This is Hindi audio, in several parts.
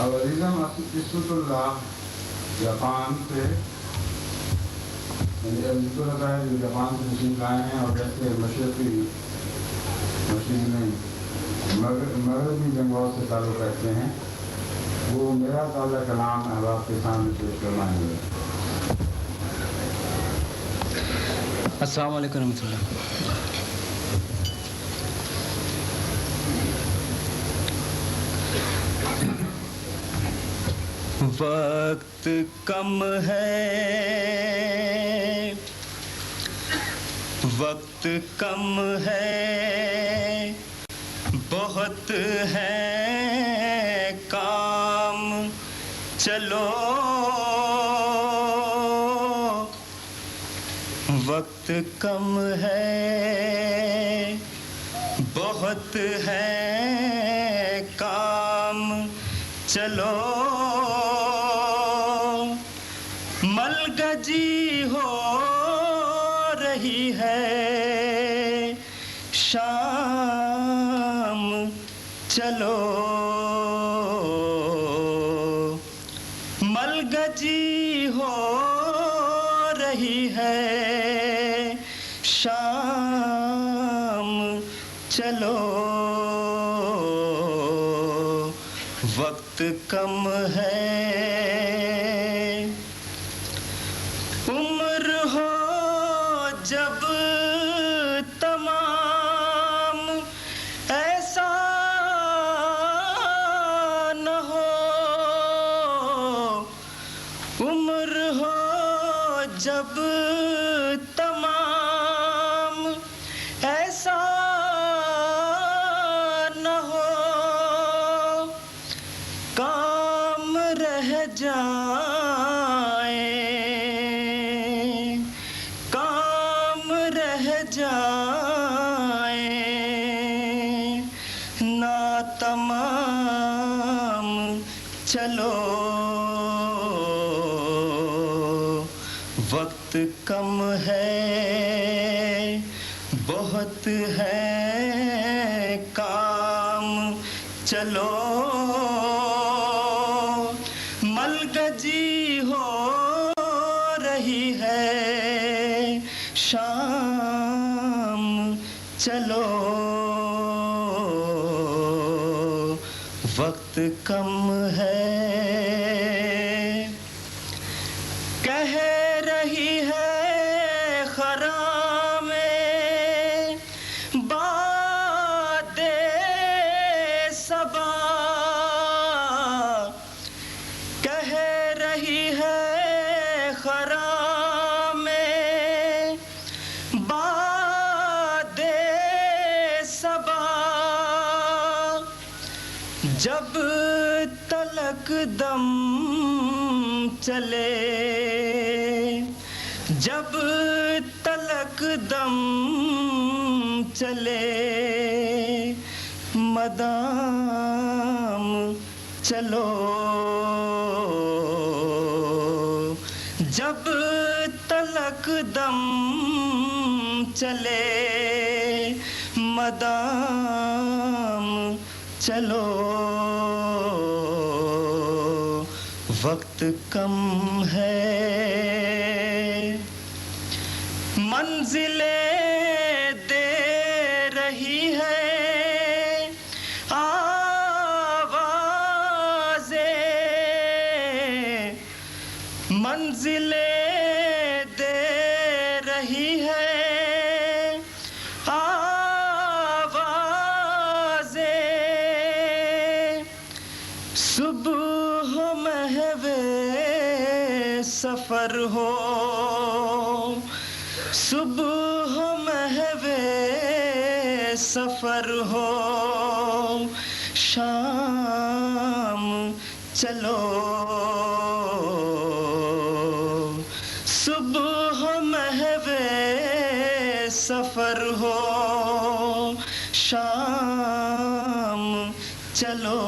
अवरिज़म असदुल्लाह जापान से, जिनको लगा है जो जापान से मशीन लाए हैं और जैसे मशरक़ी मशीनें मगरबी जंगों से ताल्लुक़ रखते हैं, वो मेरा ताज़ा कलाम अहबाब के सामने पेश करवाएंगे। अस्सलाम वालेकुम रहमतुल्लाह। वक्त कम है, वक्त कम है, बहुत है काम, चलो वक्त कम है, बहुत है काम, चलो मलगजी हो रही है शाम, चलो मलगजी हो रही है शाम, चलो वक्त कम है, उम्र हो जब तमाम ऐसा न हो, उम्र हो जब तमाम ऐसा न हो, काम रह जाए, काम रह जाए ना तमाम, चलो वक्त कम है, बहुत है काम, चलो मलगजी हो रही है शाम, चलो वक्त कम है, कह रही है खरामें बादे सबा, कह रही है खरामें बादे सबा, जब तलक दम चले, जब तलक दम चले मदाम, चलो जब तलक दम चले मदाम, चलो वक्त कम है, मंजिलें दे रही है आवाज़ें, मंजिलें दे रही है आवाज़ें, सुबह महवे सफ़र हो, सुबह महवे सफ़र हो, शाम चलो सुबह महवे सफ़र हो, शाम चलो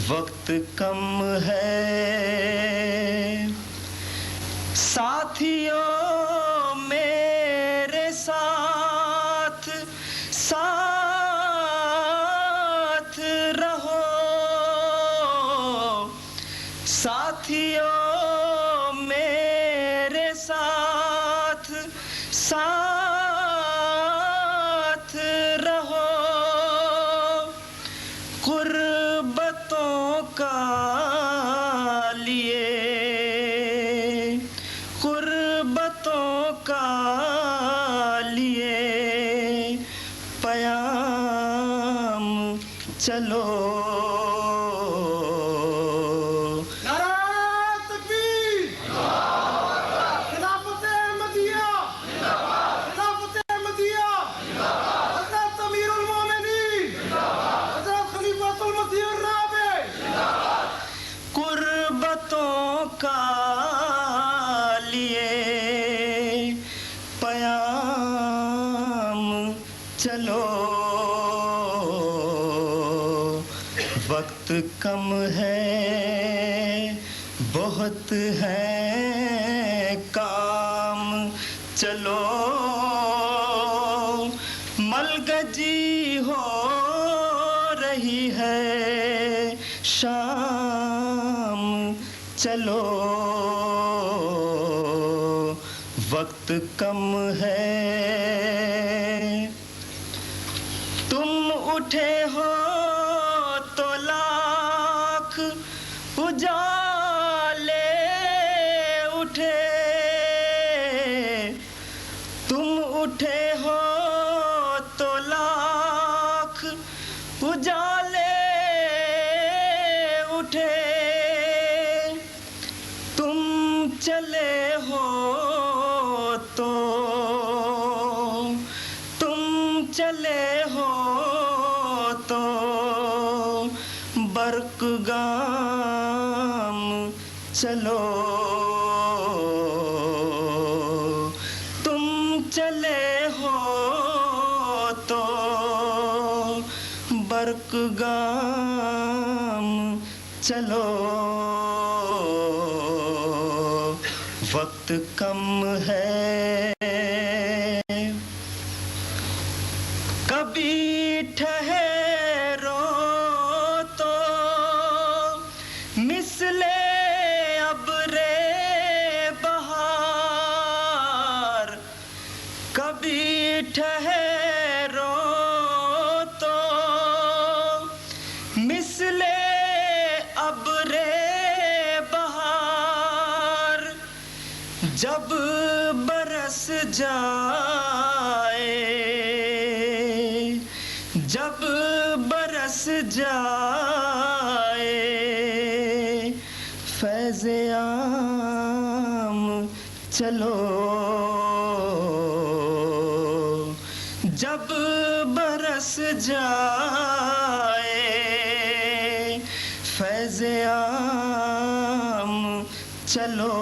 वक्त कम है, साथियों मेरे साथ साथ साथियों मेरे साथ साथ रहो, कुर्बतों का लिए, कुर्बतों का लिए पयाम चलो। कुर्बतों का लिए पयाम चलो, वक्त कम है बहुत है काम चलो, मलगजी हो रही है शाम चलो, वक्त कम है। तुम उठे हो तो लाख उजाले उठे, तुम उठे हो तो लाख उजाले उठे, तुम चले हो तो, तुम चले हो तो बरक़गाम चलो, तुम चले हो तो बरक़गाम चलो, वक्त कम है। कभी ठहरो तो मिसले अब्रे बहार, कभी ठहरो तो मिसले अब्रे बहार, जब बरस जाए, जब बरस जाए फैज़े आम चलो, जब बरस जाए फैज़े आम चलो,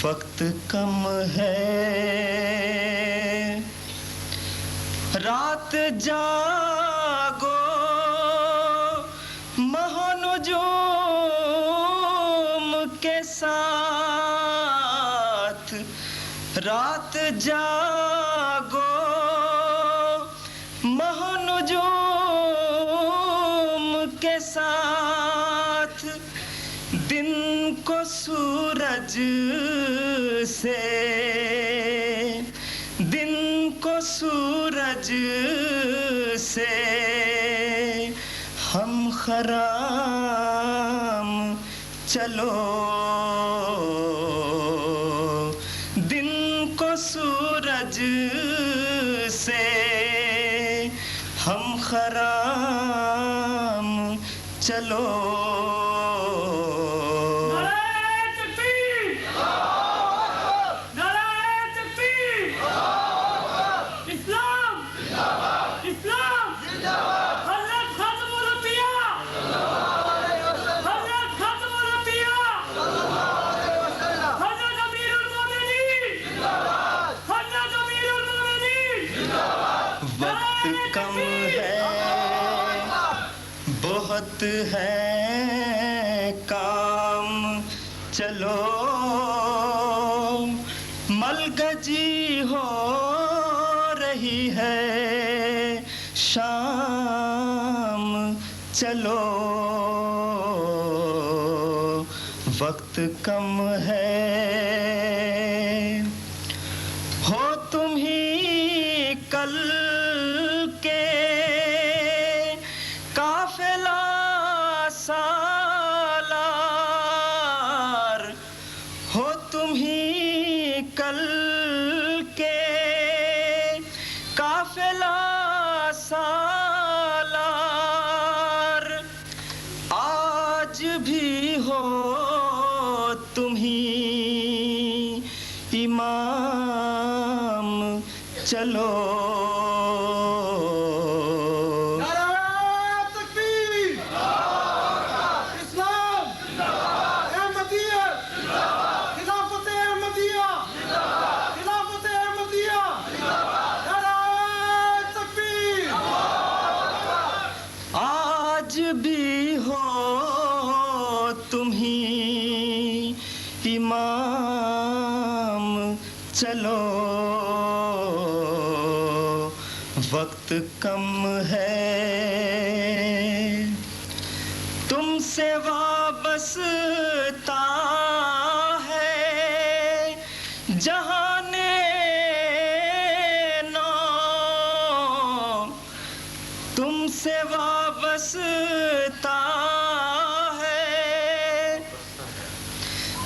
वक्त कम है। रात जागो महनुजूम के साथ, रात जागो महनुजूम के साथ, दिन को सूरज से, दिन को सूरज से हम खराम चलो, दिन को सूरज से हम खराम चलो। वक्त कम है बहुत है काम चलो, मलगजी हो रही है शाम चलो। वक्त कम है, हो तुम ही कल के काफिला सालार, हो तुम ही कल के काफिला सालार, आज भी हो तुम ही इमाम, चलो आज भी हो तुम ही इमाम, चलो वक्त कम है, तुमसे वाबस्ता है जहाने नौ, तुमसे वाबस्ता है,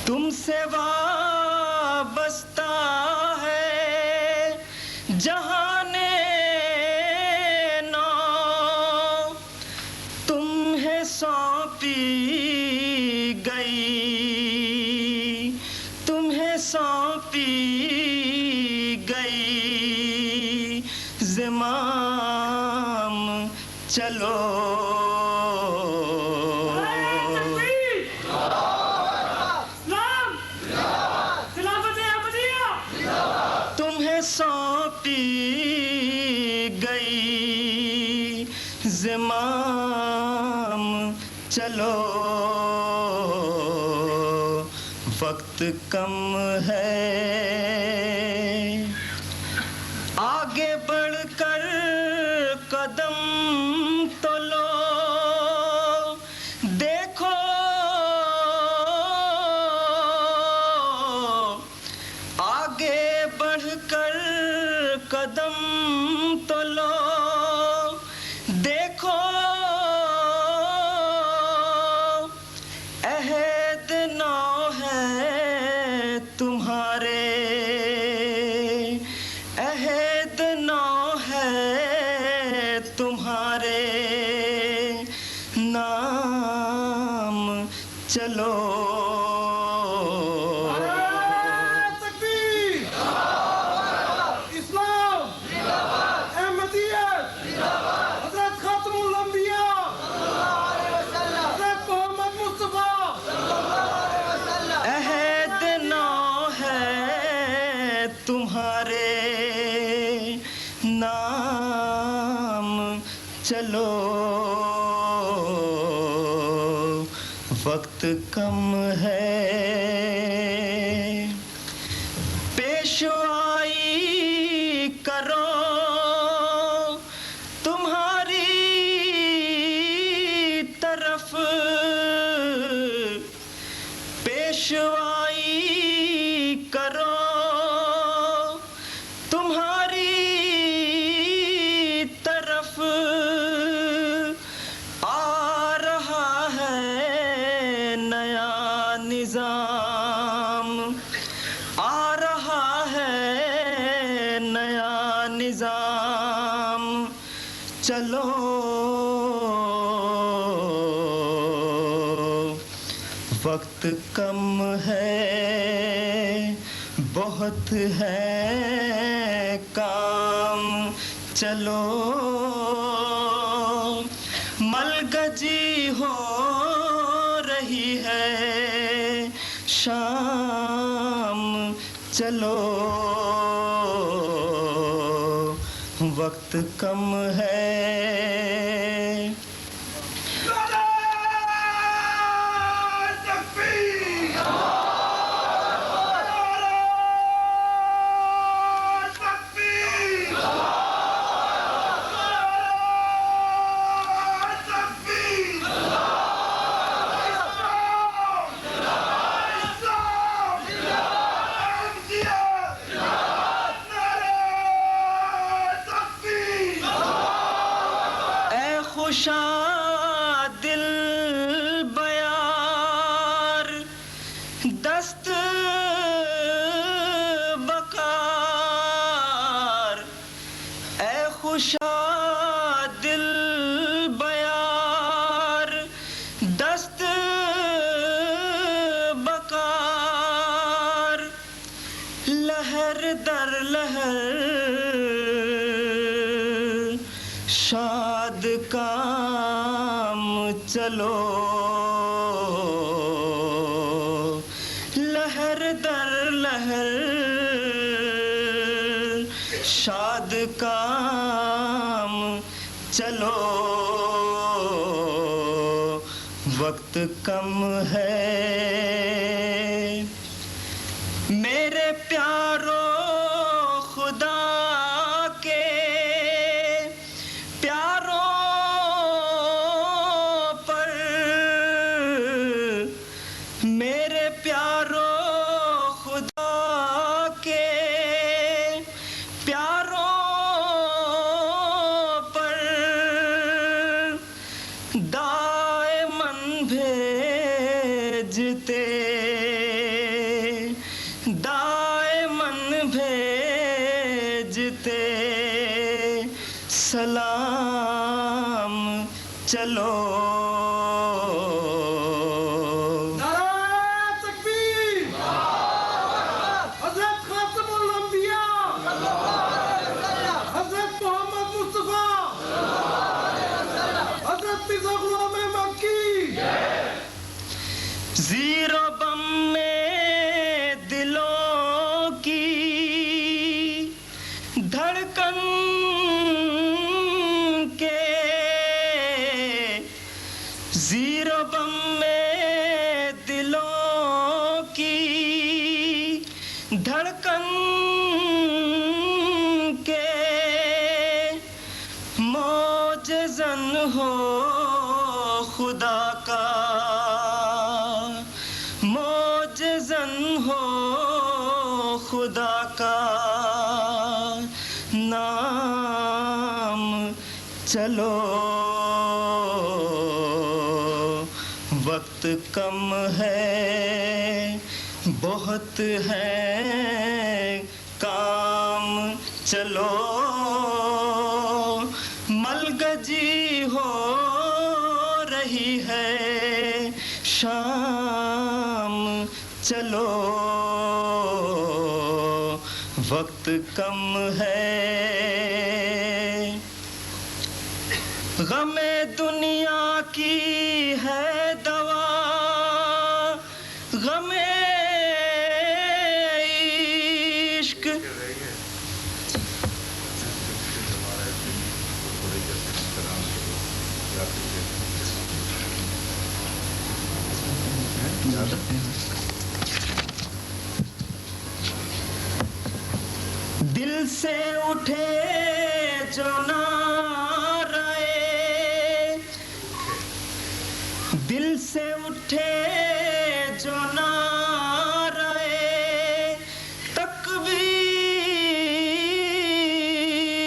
तुमसे वाबस्ता है जहाने नौ, तुम्हें सौंपी गई, तुम्हें सौंपी गई ज़िमाम, चलो तुम्हें सौंपी गई ज़िमाम, चलो वक्त कम है, आगे बढ़कर कदम तो लो, देखो आगे बढ़कर कदम तो लो, देखो अहद नौ है तुम्हारे, अहद नौ है तुम्हारे नाम, चलो अहद नौ है तुम्हारे नाम, चलो वक्त कम है, पेशवाई करो तुम्हारी तरफ, पेशवाई करो तुम्हारी तरफ, आ रहा है नया निजाम, आ रहा है नया निजाम, चलो वक्त कम है, बहुत है काम, चलो मलगजी हो रही है शाम, चलो वक्त कम है, खुशा दिल बयार दस्त बकार ए खुशा दिल बयार दस्त बकार लहर दर लहर शाद काम चलो लहर दर लहर शाद काम चलो वक्त कम है मेरे प्यारो खुदा के प्यारों पर मेरे प्यारो खुदा के प्यारों पर दायमन भेजते दायमन भेजते सलाम चलो ज़ीरो बम में दिलों की धड़कन के ज़ीरो बम में दिलों की धड़कन के मौजज़न हो खुदा का मौजज़न हो खुदा का नाम चलो वक्त कम है बहुत है काम चलो मलगजी हो रही है शाम चलो वक्त कम है गमे दुनिया की है दवा गमे इश्क दिल से उठे जो नाराए दिल से उठे जो नाराए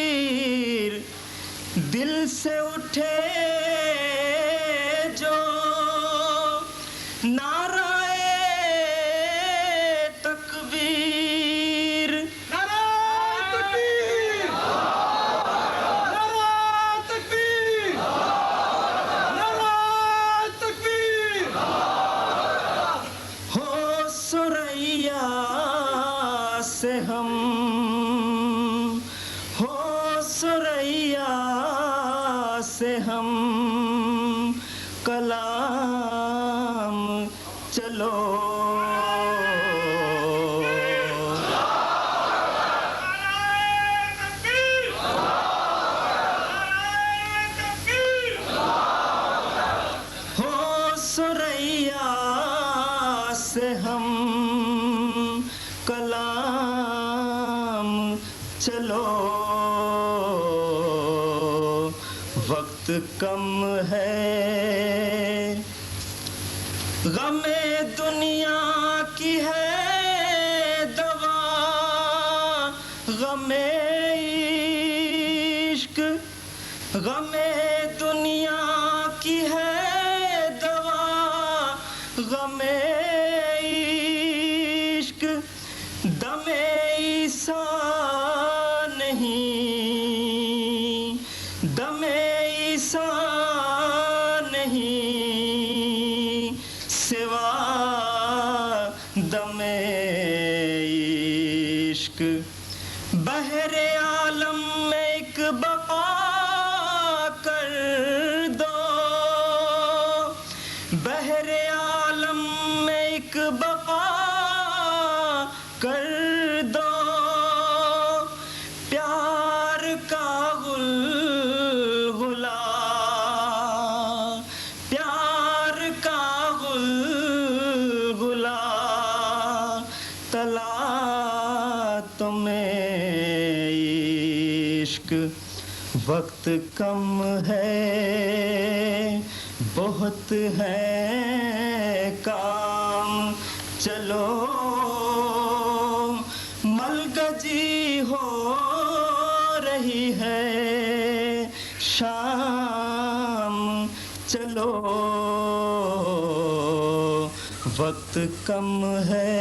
तकबीर दिल से उठे जो नाराए तकबीर से हम हो सुरैया से हम कलाम चलो हो सुरैया से हम कलाम चलो वक्त कम है गमे दुनिया की है दवा गमे इश्क गमे दुनिया की है दवा, गमे इश्क दमे ईसा नहीं, दमे ईसा नहीं, सिवा दमे इश्क। बहरे आलम में एक बका कर दो, बहरे आलम में एक बका कर दो, प्यार का गुलगुला, प्यार का गुलगुला तला तुम्हें इश्क। वक्त कम है बहुत है काम, चलो मलगजी हो रही है शाम, चलो वक्त कम है।